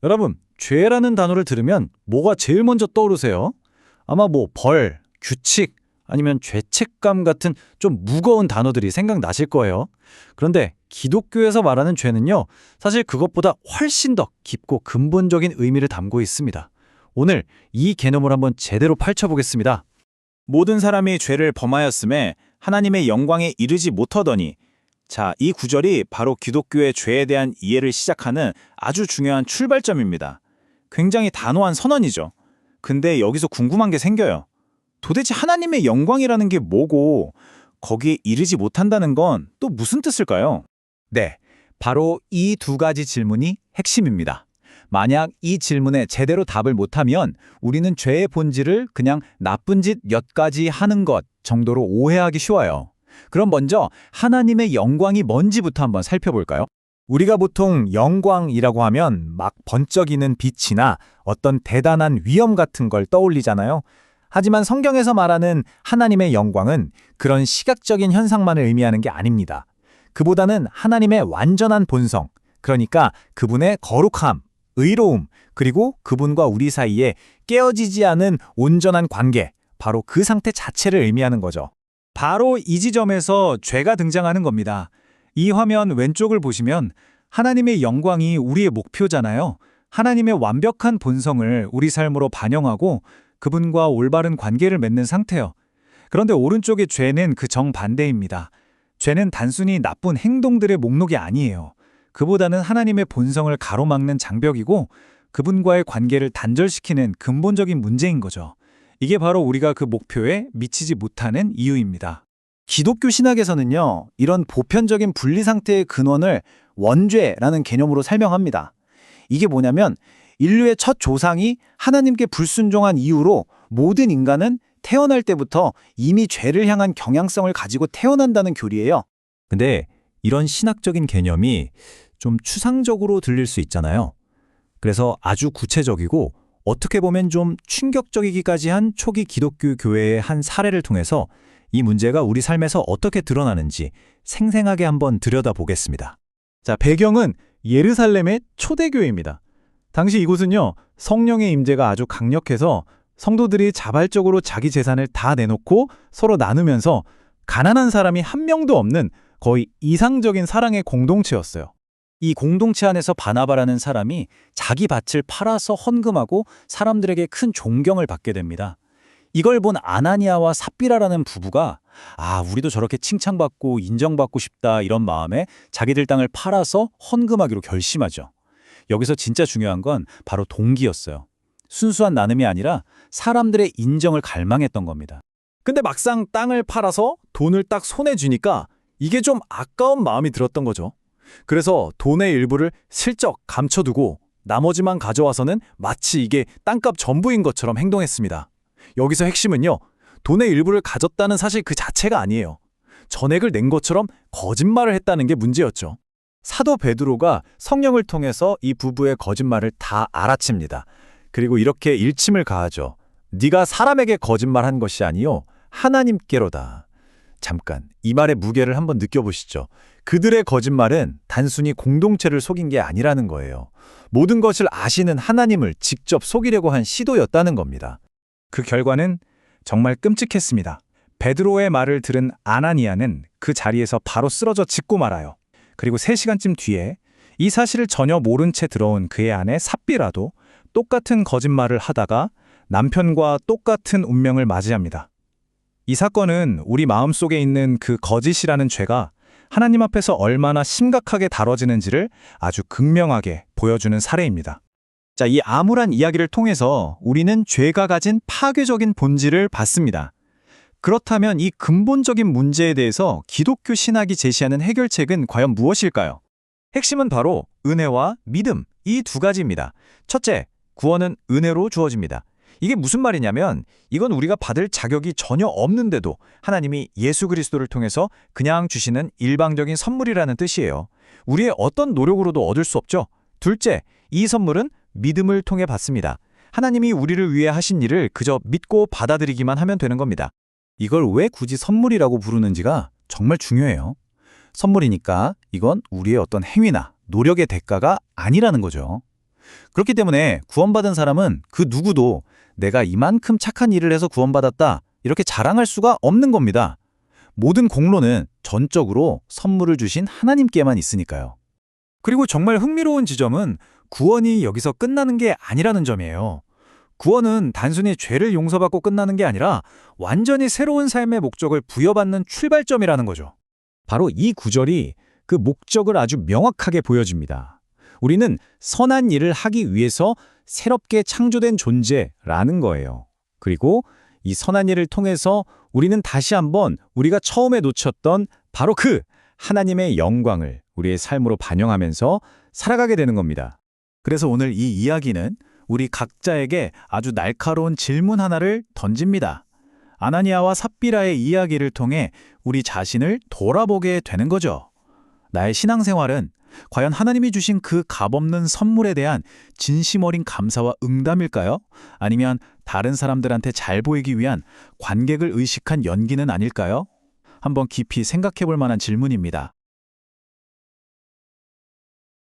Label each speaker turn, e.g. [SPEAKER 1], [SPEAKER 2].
[SPEAKER 1] 여러분, 죄라는 단어를 들으면 뭐가 제일 먼저 떠오르세요? 아마 벌, 규칙, 아니면 죄책감 같은 좀 무거운 단어들이 생각나실 거예요. 그런데 기독교에서 말하는 죄는요, 사실 그것보다 훨씬 더 깊고 근본적인 의미를 담고 있습니다. 오늘 이 개념을 한번 제대로 펼쳐보겠습니다.
[SPEAKER 2] 모든 사람이 죄를 범하였음에 하나님의 영광에 이르지 못하더니. 자, 이 구절이 바로 기독교의 죄에 대한 이해를 시작하는 아주 중요한 출발점입니다. 굉장히 단호한 선언이죠. 근데 여기서 궁금한 게 생겨요. 도대체 하나님의 영광이라는 게 뭐고 거기에 이르지 못한다는 건 또 무슨 뜻일까요?
[SPEAKER 3] 네, 바로 이 두 가지 질문이 핵심입니다. 만약 이 질문에 제대로 답을 못하면 우리는 죄의 본질을 그냥 나쁜 짓 몇 가지 하는 것 정도로 오해하기 쉬워요. 그럼 먼저 하나님의 영광이 뭔지부터 한번 살펴볼까요? 우리가 보통 영광이라고 하면 막 번쩍이는 빛이나 어떤 대단한 위엄 같은 걸 떠올리잖아요. 하지만 성경에서 말하는 하나님의 영광은 그런 시각적인 현상만을 의미하는 게 아닙니다. 그보다는 하나님의 완전한 본성, 그러니까 그분의 거룩함, 의로움, 그리고 그분과 우리 사이에 깨어지지 않은 온전한 관계, 바로 그 상태 자체를 의미하는 거죠. 바로 이 지점에서 죄가 등장하는 겁니다. 이 화면 왼쪽을 보시면 하나님의 영광이 우리의 목표잖아요. 하나님의 완벽한 본성을 우리 삶으로 반영하고 그분과 올바른 관계를 맺는 상태요. 그런데 오른쪽의 죄는 그 정반대입니다. 죄는 단순히 나쁜 행동들의 목록이 아니에요. 그보다는 하나님의 본성을 가로막는 장벽이고 그분과의 관계를 단절시키는 근본적인 문제인 거죠. 이게 바로 우리가 그 목표에 미치지 못하는 이유입니다.
[SPEAKER 1] 기독교 신학에서는요, 이런 보편적인 분리 상태의 근원을 원죄라는 개념으로 설명합니다. 이게 뭐냐면 인류의 첫 조상이 하나님께 불순종한 이후로 모든 인간은 태어날 때부터 이미 죄를 향한 경향성을 가지고 태어난다는 교리예요.
[SPEAKER 3] 근데 이런 신학적인 개념이 좀 추상적으로 들릴 수 있잖아요. 그래서 아주 구체적이고 어떻게 보면 좀 충격적이기까지 한 초기 기독교 교회의 한 사례를 통해서 이 문제가 우리 삶에서 어떻게 드러나는지 생생하게 한번 들여다보겠습니다.
[SPEAKER 1] 자, 배경은 예루살렘의 초대교회입니다. 당시 이곳은요, 성령의 임재가 아주 강력해서 성도들이 자발적으로 자기 재산을 다 내놓고 서로 나누면서 가난한 사람이 한 명도 없는 거의 이상적인 사랑의 공동체였어요. 이 공동체 안에서 바나바라는 사람이 자기 밭을 팔아서 헌금하고 사람들에게 큰 존경을 받게 됩니다. 이걸 본 아나니아와 삽비라라는 부부가 우리도 저렇게 칭찬받고 인정받고 싶다 이런 마음에 자기들 땅을 팔아서 헌금하기로 결심하죠. 여기서 진짜 중요한 건 바로 동기였어요. 순수한 나눔이 아니라 사람들의 인정을 갈망했던 겁니다. 근데 막상 땅을 팔아서 돈을 딱 손에 쥐니까 이게 좀 아까운 마음이 들었던 거죠. 그래서 돈의 일부를 슬쩍 감춰두고 나머지만 가져와서는 마치 이게 땅값 전부인 것처럼 행동했습니다. 여기서 핵심은요, 돈의 일부를 가졌다는 사실 그 자체가 아니에요. 전액을 낸 것처럼 거짓말을 했다는 게 문제였죠. 사도 베드로가 성령을 통해서 이 부부의 거짓말을 다 알아챕니다. 그리고 이렇게 일침을 가하죠. 네가 사람에게 거짓말한 것이 아니요 하나님께로다. 잠깐 이 말의 무게를 한번 느껴보시죠. 그들의 거짓말은 단순히 공동체를 속인 게 아니라는 거예요. 모든 것을 아시는 하나님을 직접 속이려고 한 시도였다는 겁니다. 그 결과는 정말 끔찍했습니다. 베드로의 말을 들은 아나니아는 그 자리에서 바로 쓰러져 죽고 말아요. 그리고 3시간쯤 뒤에 이 사실을 전혀 모른 채 들어온 그의 아내 삽비라도 똑같은 거짓말을 하다가 남편과 똑같은 운명을 맞이합니다. 이 사건은 우리 마음속에 있는 그 거짓이라는 죄가 하나님 앞에서 얼마나 심각하게 다뤄지는지를 아주 극명하게 보여주는 사례입니다. 자, 이 암울한 이야기를 통해서 우리는 죄가 가진 파괴적인 본질을 봤습니다. 그렇다면 이 근본적인 문제에 대해서 기독교 신학이 제시하는 해결책은 과연 무엇일까요? 핵심은 바로 은혜와 믿음, 이 두 가지입니다. 첫째, 구원은 은혜로 주어집니다. 이게 무슨 말이냐면 이건 우리가 받을 자격이 전혀 없는데도 하나님이 예수 그리스도를 통해서 그냥 주시는 일방적인 선물이라는 뜻이에요. 우리의 어떤 노력으로도 얻을 수 없죠. 둘째, 이 선물은 믿음을 통해 받습니다. 하나님이 우리를 위해 하신 일을 그저 믿고 받아들이기만 하면 되는 겁니다. 이걸 왜 굳이 선물이라고 부르는지가 정말 중요해요. 선물이니까 이건 우리의 어떤 행위나 노력의 대가가 아니라는 거죠.
[SPEAKER 3] 그렇기 때문에 구원받은 사람은 그 누구도 내가 이만큼 착한 일을 해서 구원받았다 이렇게 자랑할 수가 없는 겁니다. 모든 공로는 전적으로 선물을 주신 하나님께만 있으니까요.
[SPEAKER 1] 그리고 정말 흥미로운 지점은 구원이 여기서 끝나는 게 아니라는 점이에요. 구원은 단순히 죄를 용서받고 끝나는 게 아니라 완전히 새로운 삶의 목적을 부여받는 출발점이라는 거죠.
[SPEAKER 3] 바로 이 구절이 그 목적을 아주 명확하게 보여줍니다. 우리는 선한 일을 하기 위해서 새롭게 창조된 존재라는 거예요. 그리고 이 선한 일을 통해서 우리는 다시 한번 우리가 처음에 놓쳤던 바로 그 하나님의 영광을 우리의 삶으로 반영하면서 살아가게 되는 겁니다.
[SPEAKER 1] 그래서 오늘 이 이야기는 우리 각자에게 아주 날카로운 질문 하나를 던집니다. 아나니아와 삽비라의 이야기를 통해 우리 자신을 돌아보게 되는 거죠. 나의 신앙생활은 과연 하나님이 주신 그 값없는 선물에 대한 진심 어린 감사와 응답일까요? 아니면 다른 사람들한테 잘 보이기 위한 관객을 의식한 연기는 아닐까요? 한번 깊이 생각해 볼 만한 질문입니다.